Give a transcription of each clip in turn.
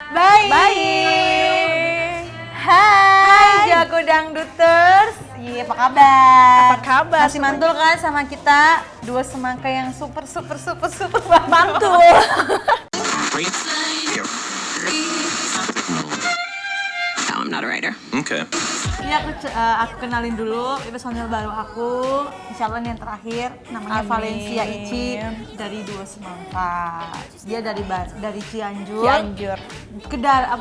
Baik. Baik. Hai jago dangduters. Iya, apa kabar? Apa kabar? Masih mantul kan sama kita dua semangka yang super Mantul. No, I'm not a writer. Okay. Ini aku kenalin dulu, ini personil baru aku. Insya Allah ini yang terakhir, namanya Amin. Valencia Ici dari Dua Semangka. Dia dari Cianjur.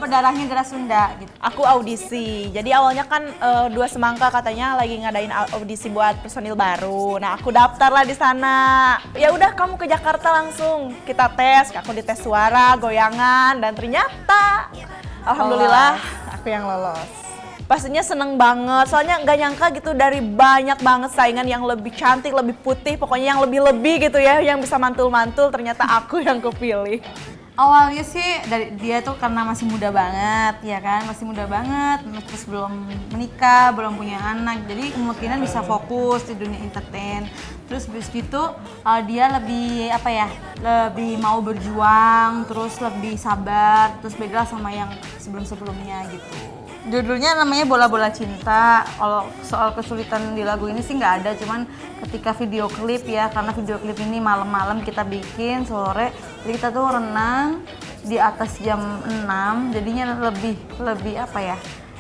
Darahnya darah Sunda gitu. Aku audisi. Jadi awalnya kan Dua Semangka katanya lagi ngadain audisi buat personil baru. Nah, aku daftar lah di sana. Ya udah kamu ke Jakarta langsung. Kita tes, aku dites suara, goyangan dan ternyata alhamdulillah aku yang lolos. Pastinya seneng banget, soalnya nggak nyangka gitu dari banyak banget saingan yang lebih cantik, lebih putih, pokoknya yang lebih-lebih gitu ya, yang bisa mantul-mantul, ternyata aku yang kepilih. Awalnya sih dari dia tuh karena masih muda banget, ya kan, masih muda banget, terus belum menikah, belum punya anak, jadi kemungkinan bisa fokus di dunia entertain. Terus habis gitu dia lebih lebih mau berjuang, terus lebih sabar, terus beda sama yang sebelum-sebelumnya gitu. Judulnya namanya Bola-Bola Cinta. Kalau soal kesulitan di lagu ini sih nggak ada, cuman ketika video klip ya, karena video klip ini malam-malam kita bikin sore, jadi kita tuh renang di atas jam 6, jadinya lebih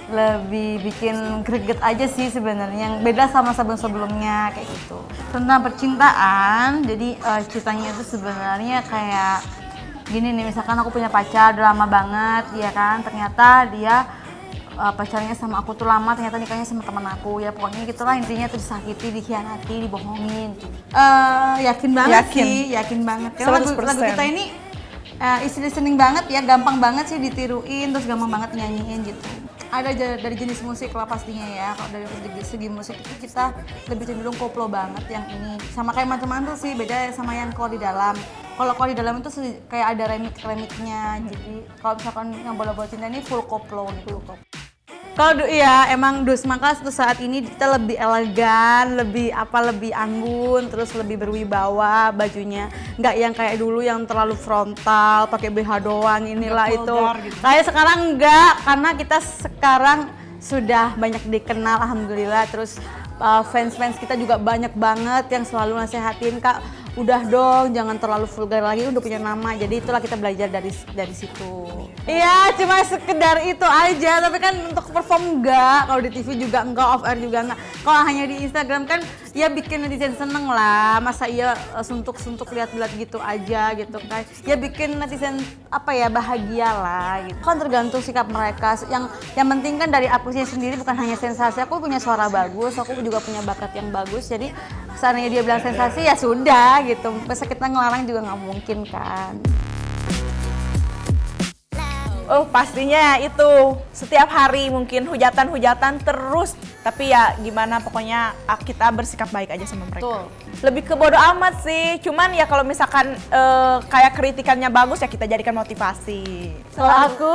lebih bikin greget aja sih sebenarnya, yang beda sama sebelum-sebelumnya kayak gitu. Tentang percintaan, jadi ceritanya itu sebenarnya kayak gini nih, misalkan aku punya pacar udah lama banget ya kan, ternyata dia pacarnya sama aku tuh lama, ternyata nikahnya sama teman aku, ya pokoknya gitulah intinya tuh disakiti, dikhianati, dibohongin. Yakin banget sih, yakin banget. Karena lagu kita ini easy listening banget ya, gampang banget sih ditiruin, terus gampang banget nyanyiin gitu. Ada dari jenis musik lah pastinya ya, kalau dari segi musik itu kita lebih cenderung koplo banget yang ini. Sama kayak Mantul-Mantul sih, beda sama yang Kalau di Dalam. Kalau di Dalam itu kayak ada remix-remixnya, jadi kalau misalkan yang Bola-Bola Cinta ini full koplo gitu. Kalau iya emang Dua Semangka untuk saat ini kita lebih elegan, lebih anggun, terus lebih berwibawa bajunya. Nggak yang kayak dulu yang terlalu frontal, pakai BH doang inilah itu. Gitu. Kayak sekarang enggak, karena kita sekarang sudah banyak dikenal alhamdulillah, terus fans-fans kita juga banyak banget yang selalu nasehatin, Kak, udah dong jangan terlalu vulgar lagi, udah punya nama. Jadi itulah kita belajar dari situ. Iya, cuma sekedar itu aja, tapi kan untuk perform enggak, kalau di TV juga enggak, off air juga enggak. Kalau hanya di Instagram kan ya bikin netizen seneng lah, masa iya suntuk-suntuk lihat-lihat gitu aja gitu kan. Ya bikin netizen bahagia lah gitu. Kan tergantung sikap mereka. Yang penting kan dari akunya sendiri bukan hanya sensasi, aku punya suara bagus, aku juga punya bakat yang bagus. Jadi seandainya dia bilang sensasi ya sudah gitu. Masa kita ngelarang juga nggak mungkin kan. Oh pastinya itu setiap hari mungkin hujatan terus, tapi ya gimana pokoknya kita bersikap baik aja sama mereka. Betul. Lebih ke bodo amat sih, cuman ya kalau misalkan kayak kritikannya bagus ya kita jadikan motivasi. Kalau aku,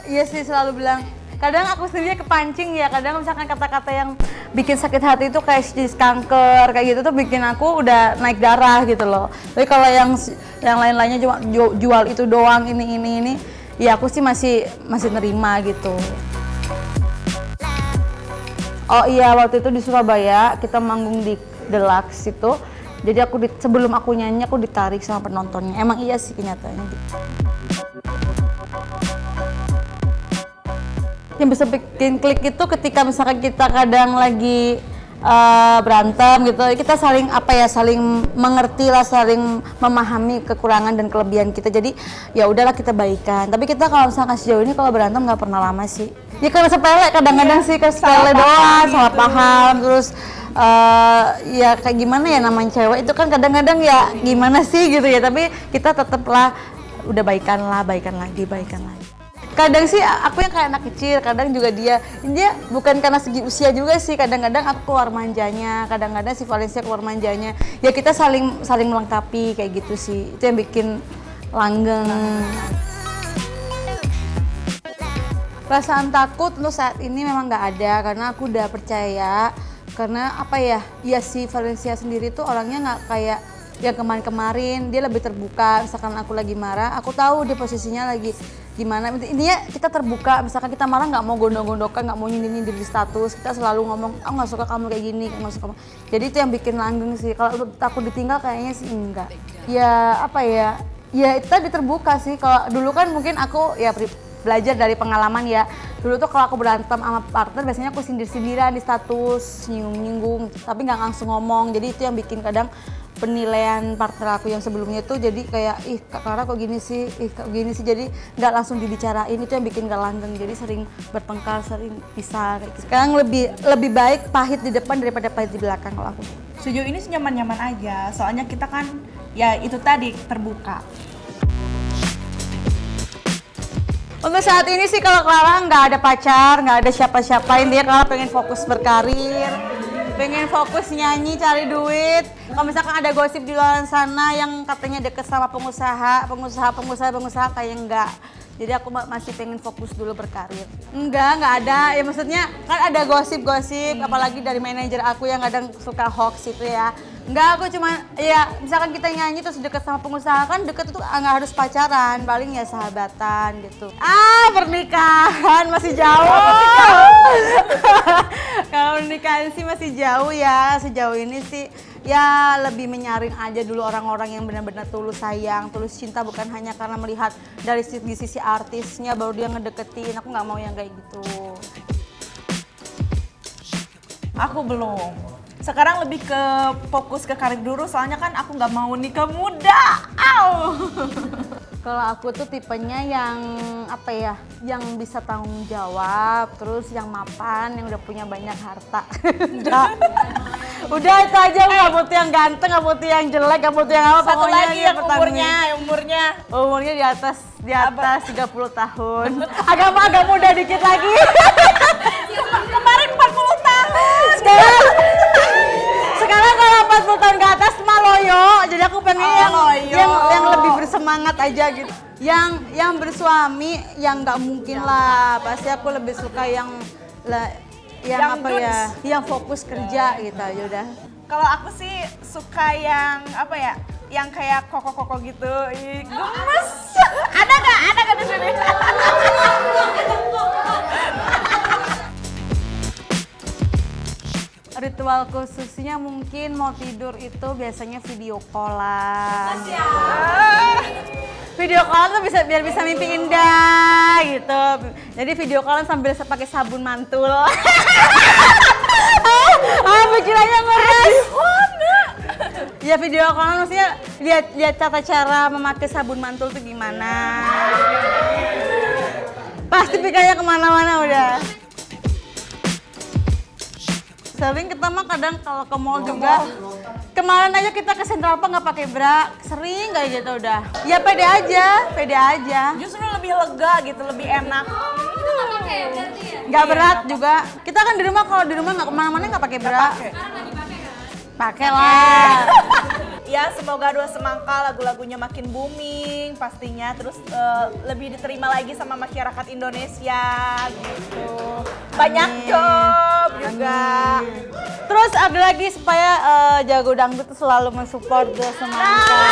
iya sih selalu bilang, kadang aku sendiri kepancing ya, kadang misalkan kata-kata yang bikin sakit hati itu kayak jenis kanker kayak gitu tuh bikin aku udah naik darah gitu loh. Tapi kalau yang lain-lainnya cuma jual itu doang, ini ya aku sih masih nerima gitu. Oh iya, waktu itu di Surabaya kita manggung di Deluxe itu. Jadi sebelum aku nyanyi aku ditarik sama penontonnya. Emang iya sih kenyataannya gitu. Yang bisa bikin klik itu ketika misalkan kita kadang lagi berantem gitu, kita saling mengerti lah, saling memahami kekurangan dan kelebihan kita. Jadi ya udahlah kita baikan. Tapi kita kalau misalkan sejauh ini kalau berantem nggak pernah lama sih. Ya karena sepele kadang-kadang sih, sepele doang, salah paham, terus ya kayak gimana ya namanya cewek itu kan kadang-kadang ya gimana sih gitu ya. Tapi kita tetaplah udah baikan lagi. Kadang sih aku yang kayak anak kecil, kadang juga dia bukan karena segi usia juga sih, kadang-kadang aku keluar manjanya, kadang-kadang si Valencia keluar manjanya. Ya kita saling melengkapi kayak gitu sih, itu yang bikin langgeng. Perasaan takut untuk saat ini memang nggak ada, karena aku udah percaya, karena ya si Valencia sendiri tuh orangnya nggak kayak yang kemarin-kemarin dia lebih terbuka. Misalkan aku lagi marah, aku tahu dia posisinya lagi gimana. Intinya kita terbuka, misalkan kita marah nggak mau gondok-gondokan, nggak mau nyindir di status, kita selalu ngomong, aku nggak suka kamu kayak gini, nggak suka kamu. Jadi itu yang bikin langgeng sih. Kalau aku ditinggal kayaknya sih enggak. Ya apa ya, ya itu tadi terbuka sih. Kalau dulu kan mungkin aku ya belajar dari pengalaman ya. Dulu tuh kalau aku berantem sama partner biasanya aku sindir-sindiran di status, nyinggung-nyinggung, tapi nggak langsung ngomong. Jadi itu yang bikin kadang penilaian partner aku yang sebelumnya tuh jadi kayak ih Kak Clara kok gini sih, ih kok gini sih, jadi nggak langsung dibicarain. Itu yang bikin gak langgeng, jadi sering bertengkar, sering pisah kayak gitu. Sekarang lebih baik pahit di depan daripada pahit di belakang kalau aku. Sejauh ini sih nyaman-nyaman aja, soalnya kita kan ya itu tadi terbuka. Untuk saat ini sih kalau Clara nggak ada pacar, nggak ada siapa-siapa, intinya Clara pengen fokus berkarir, pengen fokus nyanyi, cari duit. Kalau misalkan ada gosip di luar sana yang katanya deket sama pengusaha kayak enggak. Jadi aku masih pengen fokus dulu berkarir. Enggak ada. Ya maksudnya kan ada gosip-gosip, apalagi dari manajer aku yang kadang suka hoax itu ya. Enggak, aku cuma ya misalkan kita nyanyi terus deket sama pengusaha, kan deket itu nggak harus pacaran, paling ya sahabatan gitu. Pernikahan masih jauh. Kalau pernikahan sih masih jauh ya, sejauh ini sih ya lebih menyaring aja dulu orang-orang yang benar-benar tulus sayang, tulus cinta, bukan hanya karena melihat dari sisi artisnya baru dia ngedeketin. Aku nggak mau yang kayak gitu. Aku belum. Sekarang lebih ke fokus ke karir dulu, soalnya kan aku nggak mau nikah muda. Kalau aku tuh tipenya yang apa ya, yang bisa tanggung jawab, terus yang mapan, yang udah punya banyak harta. Udah itu aja, nggak butuh yang ganteng, nggak butuh yang jelek, nggak butuh yang apa. Satu pokoknya lagi dia yang umurnya di atas 30 tahun. Agak muda dikit lagi. Kemarin 40 tahun. Sekarang kalau 40 tahun ke atas mah loyo, jadi aku pengen yang lebih bersemangat aja gitu. Yang bersuami yang nggak mungkin lah, pasti aku lebih suka yang apa ya, yang fokus kerja gitu aja udah. Kalau aku sih suka yang apa ya, yang kayak koko-koko gitu. Ih, gemes. Ada nggak di sini? Ritual khususnya mungkin mau tidur itu biasanya video callan. Video callan tuh biar bisa mimpi indah gitu. Jadi video callan sambil pakai sabun mantul. Pikirannya ngeres. Ya video callan maksudnya lihat tata cara memakai sabun mantul tuh gimana. Pasti pikirannya kemana-mana udah. Sering kita mah kadang kalau ke mall juga. Kemarin aja kita ke Central Park nggak pakai bra, sering kayak gitu udah. Ya pede aja. Justru lebih lega gitu, lebih enak. Itu nggak pakai berarti ya? Nggak berat juga. Kita kan di rumah, kalau di rumah nggak kemana-mana nggak pakai bra. Sekarang nggak dipakai kan? Pakai lah. Ya semoga Dua Semangka lagu-lagunya makin booming pastinya, terus lebih diterima lagi sama masyarakat Indonesia gitu. Banyak job juga. Terus ada lagi supaya Jago Dangdut tuh selalu mensupport Dua Semangka.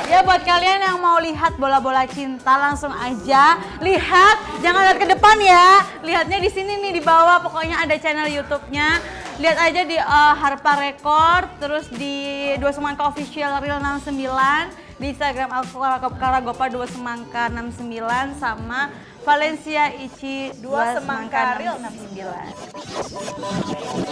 Ya buat kalian yang mau lihat bola-bola cinta langsung aja lihat, jangan lihat ke depan ya. Lihatnya di sini nih di bawah, pokoknya ada channel YouTube-nya. Lihat aja di Harpa Record, terus di Dua Semangka Official Real 69, di Instagram aku Karagopa Dua Semangka 69, sama Valencia Ici Dua Semangka Real 69.